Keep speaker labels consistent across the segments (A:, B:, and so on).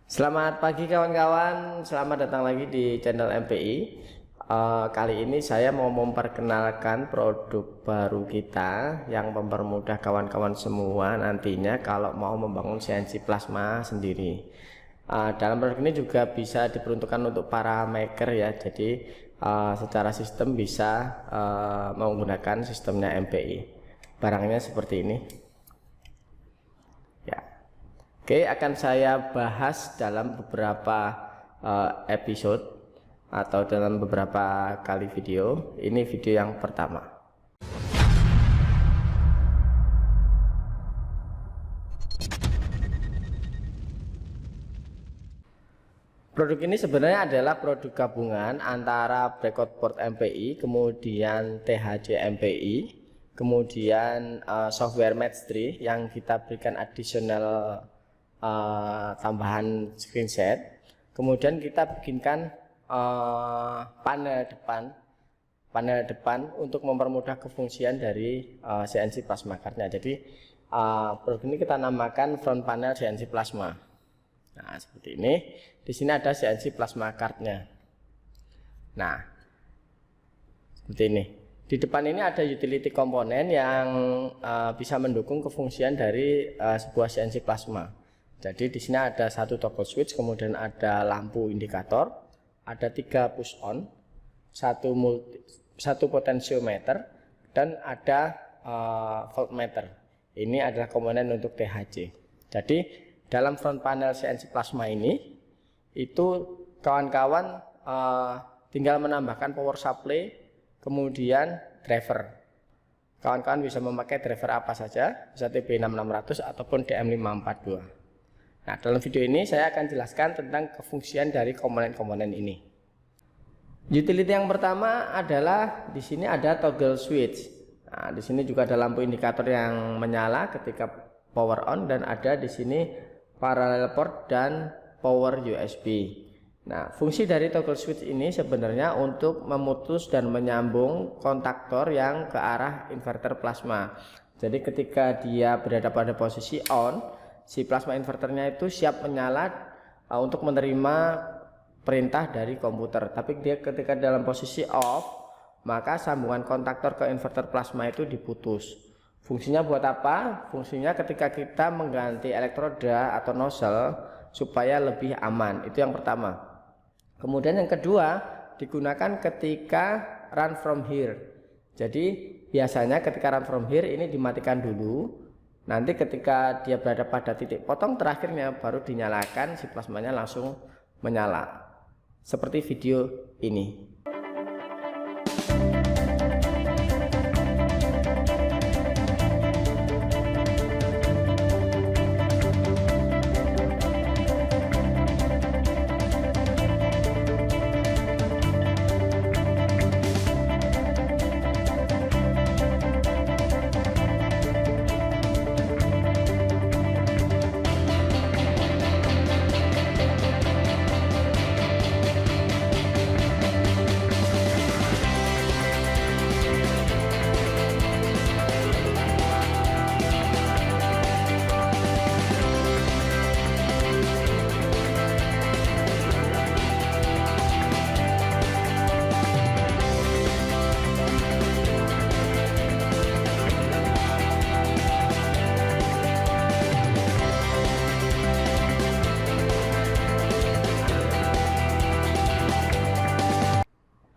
A: Selamat pagi kawan-kawan, selamat datang lagi di channel MPI. Kali ini saya mau memperkenalkan produk baru kita yang mempermudah kawan-kawan semua nantinya kalau mau membangun CNC plasma sendiri. Dalam produk ini juga bisa diperuntukkan untuk para maker ya, jadi secara sistem bisa menggunakan sistemnya MPI. Barangnya seperti ini. Oke, akan saya bahas dalam beberapa episode atau dalam beberapa kali video. Ini video yang pertama. Produk ini sebenarnya adalah produk gabungan antara breakout board MPI, kemudian THC MPI, kemudian software Match 3 yang kita berikan additional tambahan screenset. Kemudian kita bikinkan panel depan untuk mempermudah kefungsian dari CNC plasma cardnya. Jadi produk ini kita namakan front panel CNC plasma. Nah, seperti ini. Di sini ada CNC plasma cardnya. Nah, seperti ini. Di depan ini ada utility komponen yang bisa mendukung kefungsian dari sebuah CNC plasma. Jadi di sini ada satu toggle switch, kemudian ada lampu indikator, ada 3 push on, satu potentiometer, dan ada voltmeter. Ini adalah komponen untuk THC. Jadi dalam front panel CNC plasma ini itu kawan-kawan tinggal menambahkan power supply, kemudian driver. Kawan-kawan bisa memakai driver apa saja, bisa TB6600 ataupun DM542. Nah, dalam video ini saya akan jelaskan tentang kefungsian dari komponen-komponen ini. Utility yang pertama adalah di sini ada toggle switch. Nah, di sini juga ada lampu indikator yang menyala ketika power on, dan ada di sini parallel port dan power USB. Nah, fungsi dari toggle switch ini sebenarnya untuk memutus dan menyambung kontaktor yang ke arah inverter plasma. Jadi ketika dia berada pada posisi on, si plasma inverternya itu siap menyala untuk menerima perintah dari komputer. Tapi dia ketika dalam posisi off, maka sambungan kontaktor ke inverter plasma itu diputus. Fungsinya buat apa? Fungsinya ketika kita mengganti elektroda atau nozzle supaya lebih aman. Itu yang pertama. Kemudian yang kedua digunakan ketika run from here. Jadi biasanya ketika run from here ini dimatikan dulu. Nanti ketika dia berada pada titik potong terakhirnya baru dinyalakan, si plasmanya langsung menyala. Seperti video ini.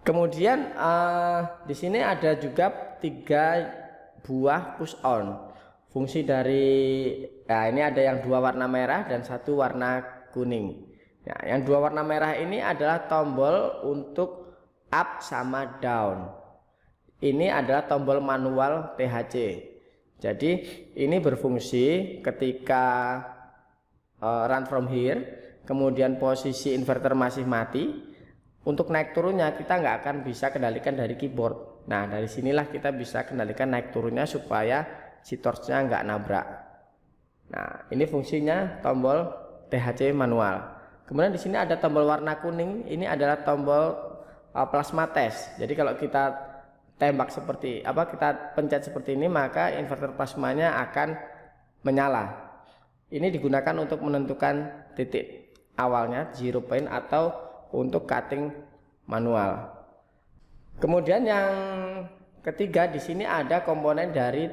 A: Kemudian di sini ada juga 3 buah push on. Fungsi dari ini ada yang 2 warna merah dan 1 warna kuning. Nah, yang 2 warna merah ini adalah tombol untuk up sama down. Ini adalah tombol manual THC. Jadi ini berfungsi ketika run from here, kemudian posisi inverter masih mati. Untuk naik turunnya kita nggak akan bisa kendalikan dari keyboard. Nah, dari sinilah kita bisa kendalikan naik turunnya supaya si torch-nya nggak nabrak. Nah, ini fungsinya tombol THC manual. Kemudian di sini ada tombol warna kuning. Ini adalah tombol plasma test. Jadi kalau kita tembak seperti kita pencet seperti ini, maka inverter plasmanya akan menyala. Ini digunakan untuk menentukan titik awalnya 0 point atau untuk cutting manual. Kemudian yang ketiga di sini ada komponen dari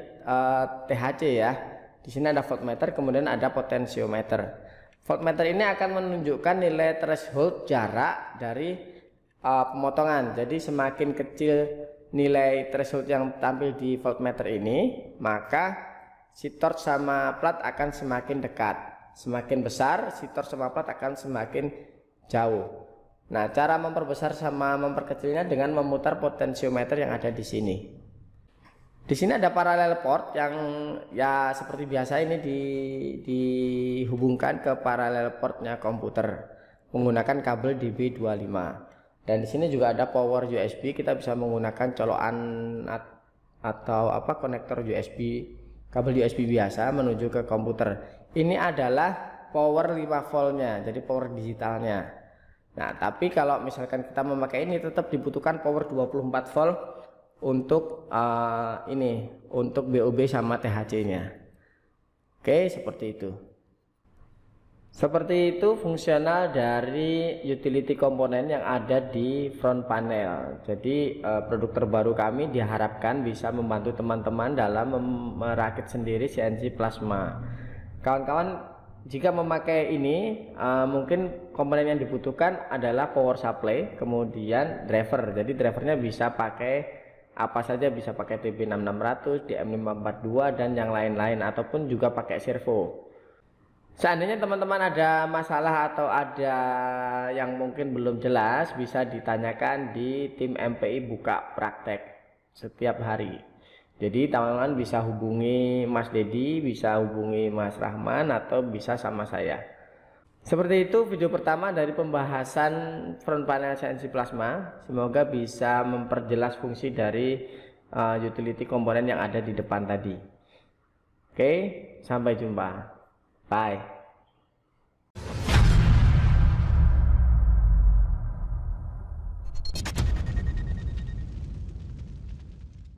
A: THC ya. Di sini ada voltmeter, kemudian ada potensiometer. Voltmeter ini akan menunjukkan nilai threshold jarak dari pemotongan. Jadi semakin kecil nilai threshold yang tampil di voltmeter ini, maka si torch sama plat akan semakin dekat. Semakin besar, si torch sama plat akan semakin jauh. Nah, cara memperbesar sama memperkecilnya dengan memutar potensiometer yang ada di sini. Di sini ada parallel port yang ya seperti biasa ini dihubungkan ke parallel portnya komputer menggunakan kabel DB25. Dan di sini juga ada power USB, kita bisa menggunakan colokan atau konektor USB, kabel USB biasa menuju ke komputer. Ini adalah power 5 voltnya, jadi power digitalnya. Nah, tapi kalau misalkan kita memakai ini tetap dibutuhkan power 24 volt untuk untuk BOB sama THC-nya. Oke, seperti itu. Seperti itu fungsional dari utility komponen yang ada di front panel. Jadi produk terbaru kami diharapkan bisa membantu teman-teman dalam merakit sendiri CNC plasma. Kawan-kawan, jika memakai ini mungkin komponen yang dibutuhkan adalah power supply, kemudian driver. Jadi drivernya bisa pakai apa saja, bisa pakai TB6600, DM542 dan yang lain-lain, ataupun juga pakai servo. Seandainya teman-teman ada masalah atau ada yang mungkin belum jelas, bisa ditanyakan di tim MPI Buka Praktek setiap hari. Jadi teman-teman bisa hubungi Mas Dedi, bisa hubungi Mas Rahman, atau bisa sama saya. Seperti itu video pertama dari pembahasan front panel CNC plasma. Semoga bisa memperjelas fungsi dari utility komponen yang ada di depan tadi. Oke, sampai jumpa. Bye.